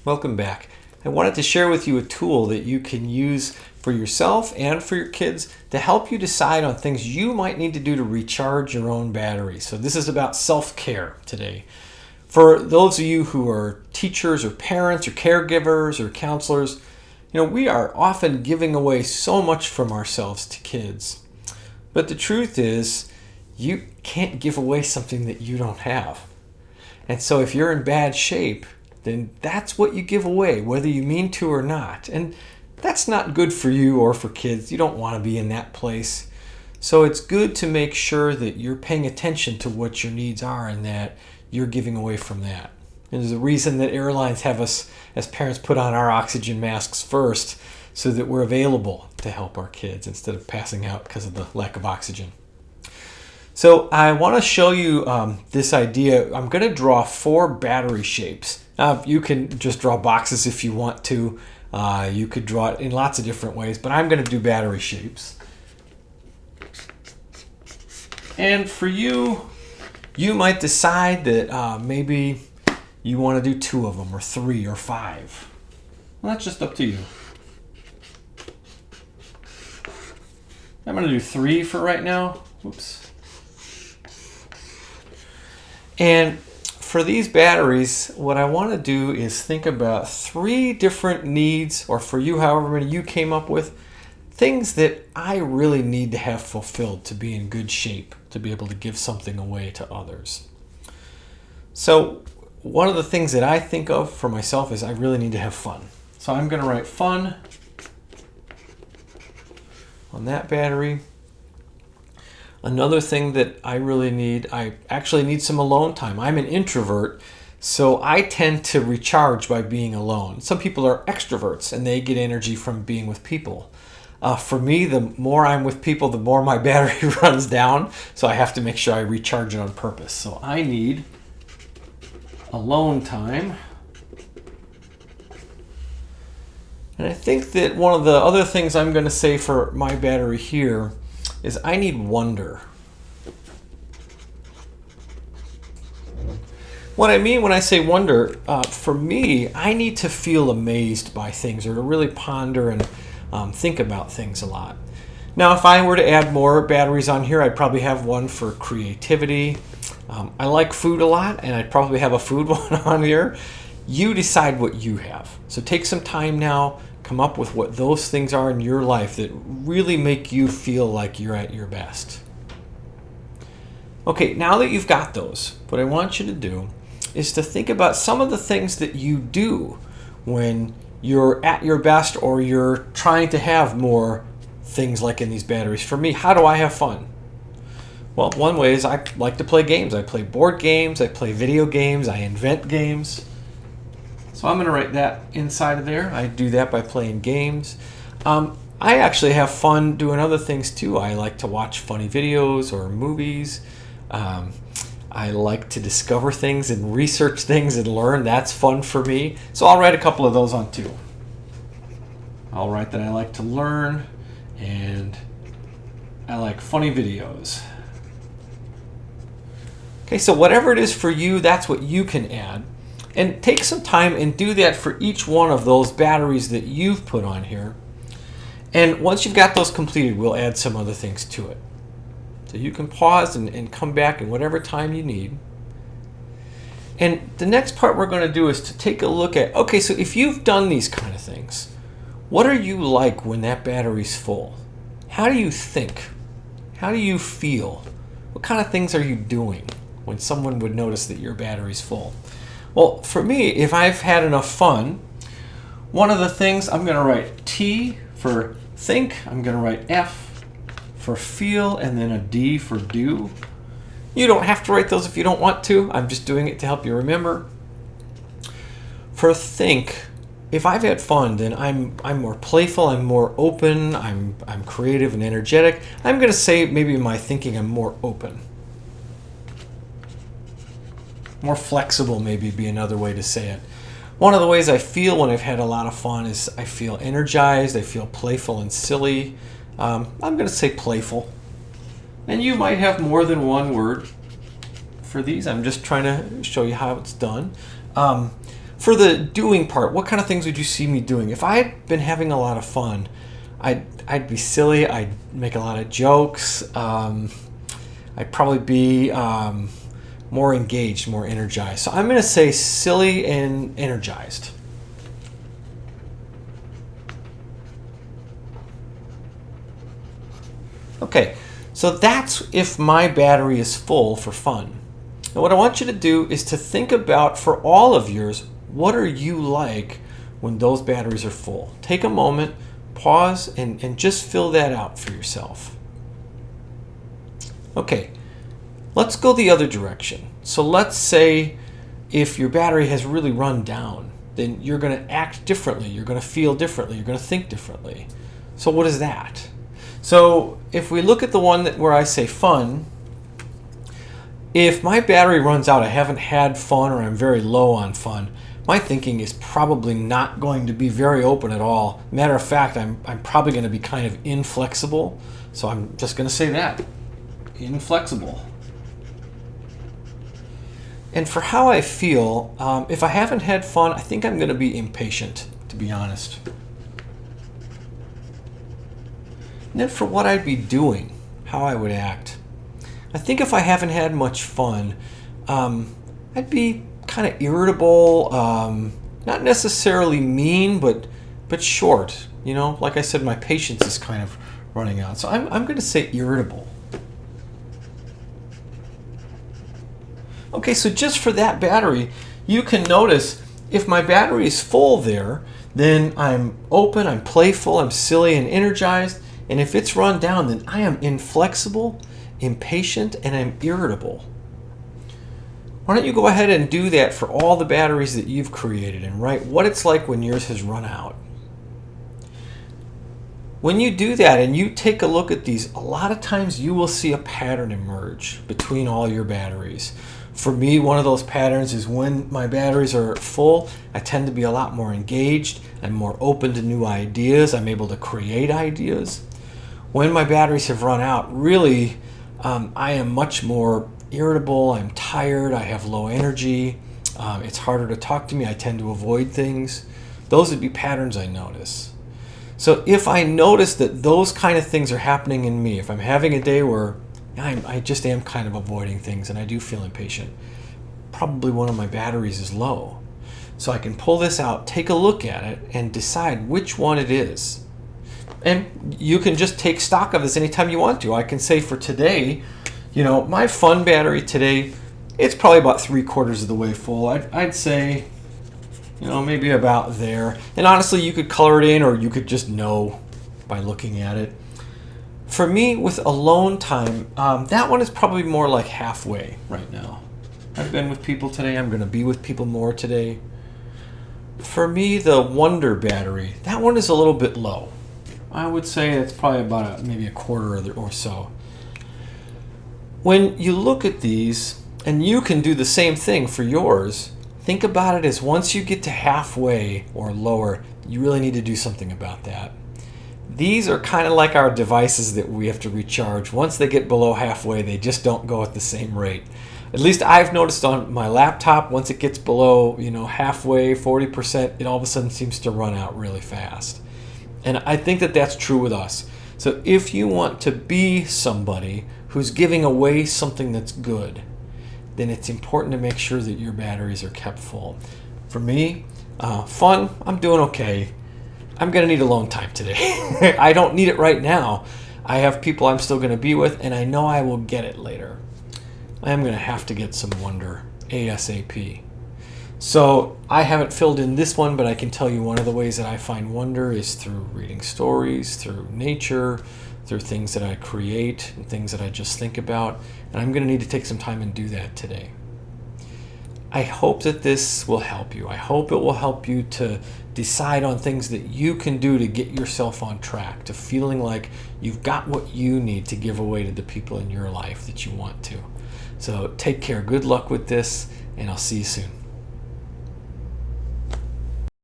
Welcome back. I wanted to share with you a tool that you can use for yourself and for your kids to help you decide on things you might need to do to recharge your own battery. So this is about self-care today. For those of you who are teachers or parents or caregivers or counselors, we are often giving away so much from ourselves to kids. But the truth is, you can't give away something that you don't have. And so if you're in bad shape, then that's what you give away, whether you mean to or not. And that's not good for you or for kids. You don't want to be in that place. So it's good to make sure that you're paying attention to what your needs are and that you're giving away from that. And there's a reason that airlines have us as parents put on our oxygen masks first so that we're available to help our kids instead of passing out because of the lack of oxygen. So I want to show you this idea. I'm going to draw 4 battery shapes. Now, you can just draw boxes if you want to. You could draw it in lots of different ways, but I'm going to do battery shapes. And for you, you might decide that maybe you want to do 2 of them or 3 or 5. Well, that's just up to you. I'm going to do 3 for right now. Oops. And for these batteries, what I want to do is think about 3 different needs, or for you, however many you came up with, things that I really need to have fulfilled to be in good shape, to be able to give something away to others. So one of the things that I think of for myself is I really need to have fun. So I'm going to write fun on that battery. Another thing that I really need, I actually need some alone time. I'm an introvert, so I tend to recharge by being alone. Some people are extroverts and they get energy from being with people. For me, the more I'm with people, the more my battery runs down, so I have to make sure I recharge it on purpose. So I need alone time. And I think that one of the other things I'm going to say for my battery here is I need wonder. What I mean when I say wonder, for me, I need to feel amazed by things or to really ponder and think about things a lot. Now, if I were to add more batteries on here, I'd probably have one for creativity. I like food a lot, and I'd probably have a food one on here. You decide what you have. So take some time now. Come up with what those things are in your life that really make you feel like you're at your best. Okay, now that you've got those, what I want you to do is to think about some of the things that you do when you're at your best or you're trying to have more things like in these batteries. For me, how do I have fun? Well, one way is I like to play games. I play board games, I play video games, I invent games. So I'm going to write that inside of there. I do that by playing games. I actually have fun doing other things too. I like to watch funny videos or movies. I like to discover things and research things and learn. That's fun for me. So I'll write a couple of those on too. I'll write that I like to learn and I like funny videos. Okay, so whatever it is for you, that's what you can add. And take some time and do that for each one of those batteries that you've put on here. And once you've got those completed, we'll add some other things to it. So you can pause and come back in whatever time you need. And the next part we're going to do is to take a look at, okay, so if you've done these kind of things, what are you like when that battery's full? How do you think? How do you feel? What kind of things are you doing when someone would notice that your battery's full? Well, for me, if I've had enough fun, one of the things I'm going to write T for think, I'm going to write F for feel, and then a D for do. You don't have to write those if you don't want to. I'm just doing it to help you remember. For think, if I've had fun, then I'm more playful, I'm more open, I'm creative and energetic. I'm going to say maybe in my thinking I'm more open. More flexible maybe be another way to say it. One of the ways I feel when I've had a lot of fun is I feel energized, I feel playful and silly. I'm going to say playful. And you might have more than one word for these. I'm just trying to show you how it's done. For the doing part, what kind of things would you see me doing? If I had been having a lot of fun, I'd be silly. I'd make a lot of jokes. I'd probably be more engaged, more energized. So I'm going to say silly and energized. Okay, so that's if my battery is full for fun. And what I want you to do is to think about, for all of yours, what are you like when those batteries are full? Take a moment, pause, and just fill that out for yourself. Okay, let's go the other direction. So let's say if your battery has really run down, then you're going to act differently, you're going to feel differently, you're going to think differently. So what is that? So if we look at the one where I say fun, if my battery runs out, I haven't had fun, or I'm very low on fun, my thinking is probably not going to be very open at all. Matter of fact, I'm probably going to be kind of inflexible. So I'm just going to say that. Inflexible. And for how I feel, if I haven't had fun, I think I'm going to be impatient, to be honest. And then for what I'd be doing, how I would act. I think if I haven't had much fun, I'd be kind of irritable, not necessarily mean, but short. You know, like I said, my patience is kind of running out. So I'm going to say irritable. Okay, so just for that battery, you can notice if my battery is full there, then I'm open, I'm playful, I'm silly and energized. And if it's run down, then I am inflexible, impatient, and I'm irritable. Why don't you go ahead and do that for all the batteries that you've created and write what it's like when yours has run out. When you do that and you take a look at these, a lot of times you will see a pattern emerge between all your batteries. For me, one of those patterns is when my batteries are full, I tend to be a lot more engaged. I'm more open to new ideas. I'm able to create ideas. When my batteries have run out, really, I am much more irritable. I'm tired. I have low energy. It's harder to talk to me. I tend to avoid things. Those would be patterns I notice. So if I notice that those kind of things are happening in me, if I'm having a day where I just am kind of avoiding things and I do feel impatient, probably one of my batteries is low. So I can pull this out, take a look at it, and decide which one it is. And you can just take stock of this anytime you want to. I can say for today, you know, my fun battery today, it's probably about 3/4 of the way full. I'd say, you know, maybe about there. And honestly, you could color it in, or you could just know by looking at it. For me, with alone time, that one is probably more like halfway right now. I've been with people today. I'm going to be with people more today. For me, the wonder battery, that one is a little bit low. I would say it's probably about maybe 1/4 or so. When you look at these, and you can do the same thing for yours, think about it as once you get to halfway or lower, you really need to do something about that. These are kind of like our devices that we have to recharge. Once they get below halfway, they just don't go at the same rate. At least I've noticed on my laptop, once it gets below, halfway, 40%, it all of a sudden seems to run out really fast. And I think that that's true with us. So if you want to be somebody who's giving away something that's good, then it's important to make sure that your batteries are kept full. For me, fun, I'm doing okay. I'm going to need alone time today. I don't need it right now. I have people I'm still going to be with, and I know I will get it later. I am going to have to get some wonder ASAP. So I haven't filled in this one, but I can tell you one of the ways that I find wonder is through reading stories, through nature, through things that I create and things that I just think about. And I'm going to need to take some time and do that today. I hope that this will help you. I hope it will help you to decide on things that you can do to get yourself on track, to feeling like you've got what you need to give away to the people in your life that you want to. So take care. Good luck with this, and I'll see you soon.